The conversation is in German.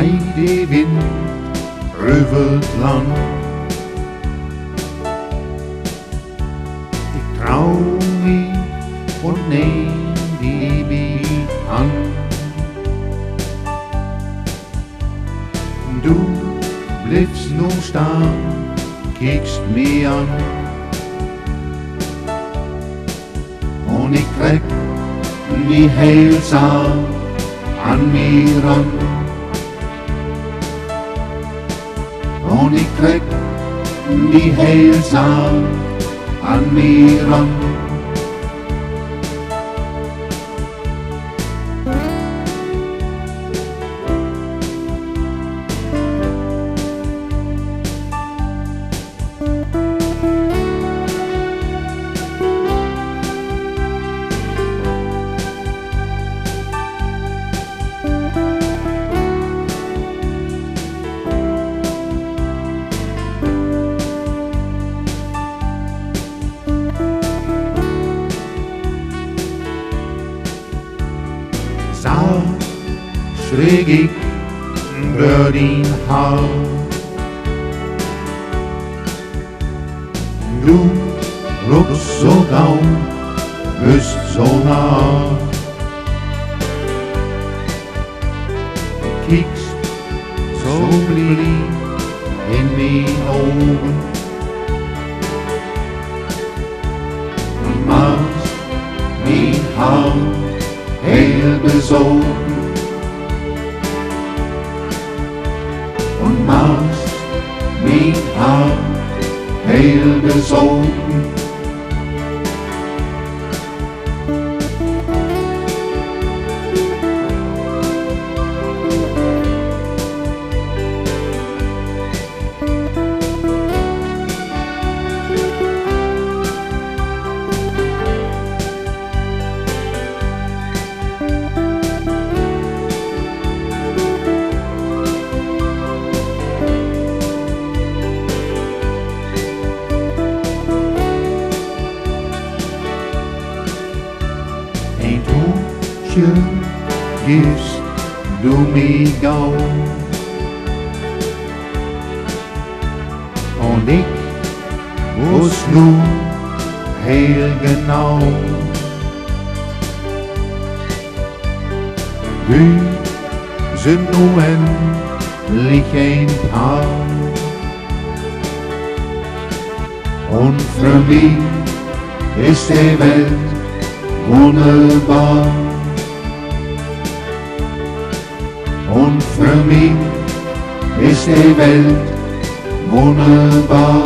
Heidewind rüffelt lang. Ich trau mich und nehm die Beat an. Du bliebst nur starr, kiekst mir an. Und ich krieg die Heilsaal an mir ran. Und ich krieg die Heilsaal an mir ran. Schräg ich über den Haus. Du ruckst so gau, bist so nah. Kiekst so blieb in mijn Augen und machst mein Haar heel besogen. Und machst mein Haar heel besogen. Ein Tuchchen gibst du mir gau. Und ich wusst nur heel genau, wir sind nur endlich ein Paar. Und für mich ist die Welt wunderbar. Und für mich ist die Welt wunderbar.